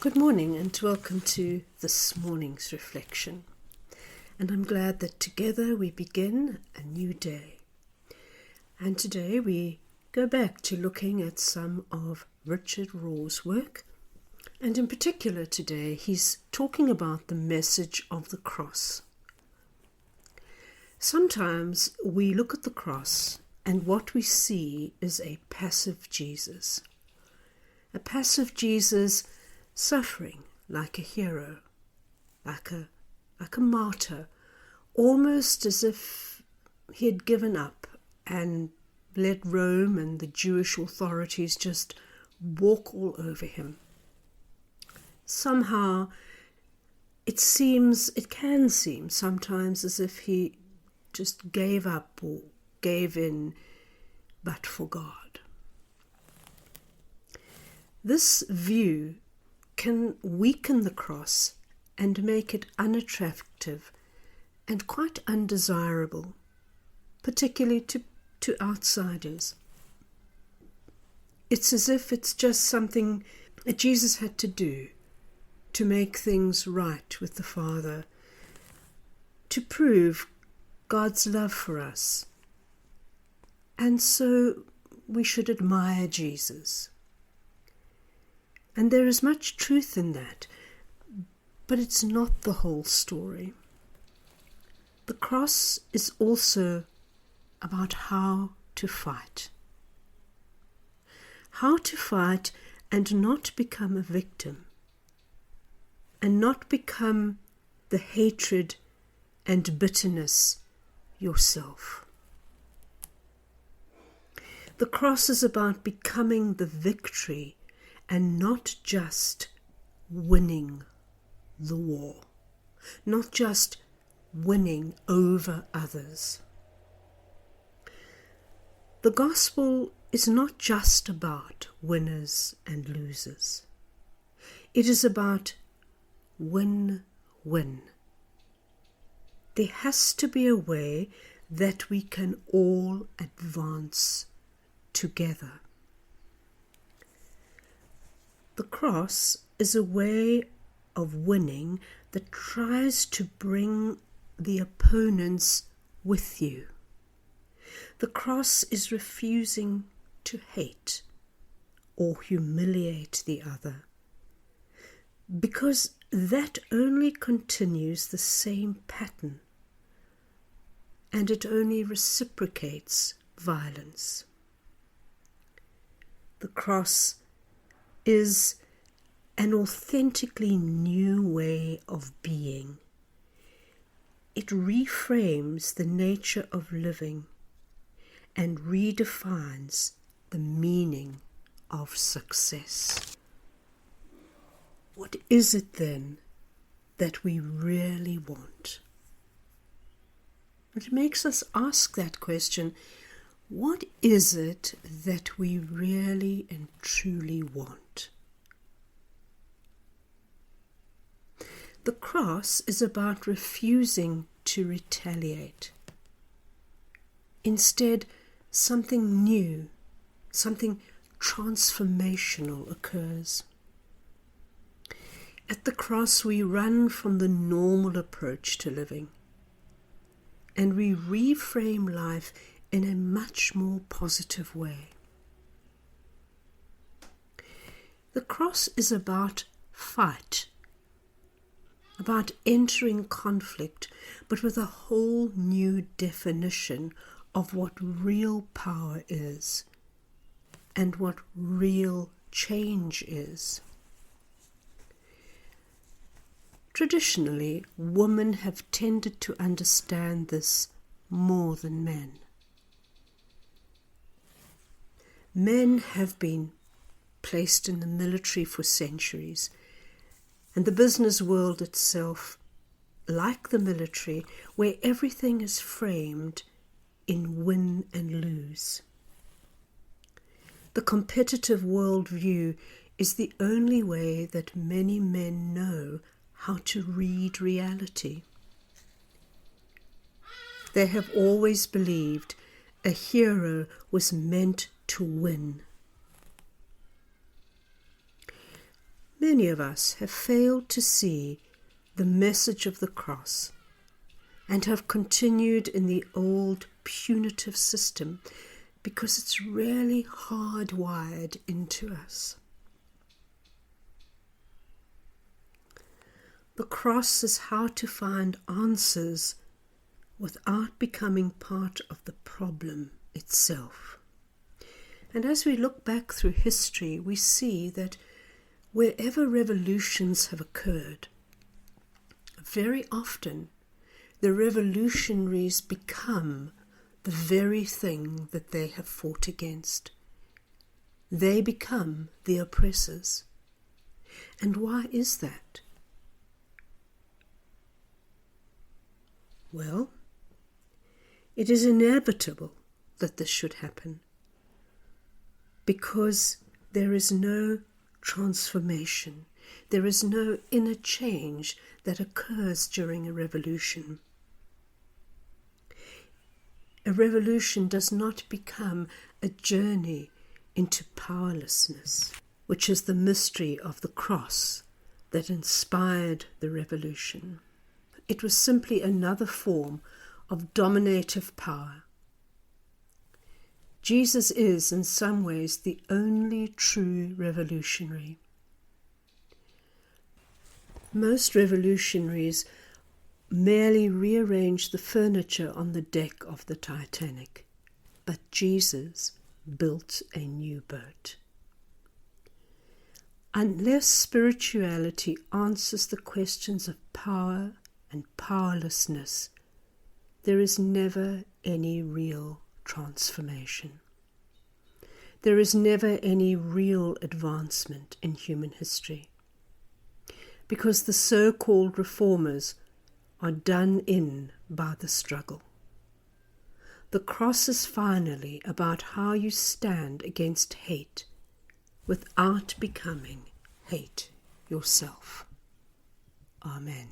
Good morning and welcome to this morning's reflection. And I'm glad that together we begin a new day. And today we go back to looking at some of Richard Rohr's work. And in particular today he's talking about the message of the cross. Sometimes we look at the cross and what we see is a passive Jesus. A passive Jesus suffering like a hero, like a martyr, almost as if he had given up and let Rome and the Jewish authorities just walk all over him. Somehow it can seem sometimes as if he just gave up or gave in, but for God. This view can weaken the cross and make it unattractive and quite undesirable, particularly to outsiders. It's as if it's just something that Jesus had to do to make things right with the Father, to prove God's love for us. And so we should admire Jesus. And there is much truth in that, but it's not the whole story. The cross is also about how to fight. How to fight and not become a victim, and not become the hatred and bitterness yourself. The cross is about becoming the victory and not just winning the war, not just winning over others. The gospel is not just about winners and losers. It is about win-win. There has to be a way that we can all advance together. The cross is a way of winning that tries to bring the opponents with you. The cross is refusing to hate or humiliate the other, because that only continues the same pattern and it only reciprocates violence. The cross is an authentically new way of being. It reframes the nature of living and redefines the meaning of success. What is it then that we really want? It makes us ask that question. What is it that we really and truly want? The cross is about refusing to retaliate. Instead, something new, something transformational occurs. At the cross, we run from the normal approach to living, and we reframe life in a much more positive way. The cross is about fight, about entering conflict, but with a whole new definition of what real power is and what real change is. Traditionally, women have tended to understand this more than men. Men have been placed in the military for centuries, and the business world itself, like the military, where everything is framed in win and lose. The competitive worldview is the only way that many men know how to read reality. They have always believed a hero was meant to win. Many of us have failed to see the message of the cross and have continued in the old punitive system because it's really hardwired into us. The cross is how to find answers without becoming part of the problem itself. And as we look back through history, we see that wherever revolutions have occurred, very often the revolutionaries become the very thing that they have fought against. They become the oppressors. And why is that? Well, it is inevitable that this should happen because there is no transformation. There is no inner change that occurs during a revolution. A revolution does not become a journey into powerlessness, which is the mystery of the cross that inspired the revolution. It was simply another form of dominative power. Jesus is, in some ways, the only true revolutionary. Most revolutionaries merely rearrange the furniture on the deck of the Titanic, but Jesus built a new boat. Unless spirituality answers the questions of power and powerlessness, there is never any real transformation. There is never any real advancement in human history, because the so-called reformers are done in by the struggle. The cross is finally about how you stand against hate without becoming hate yourself. Amen.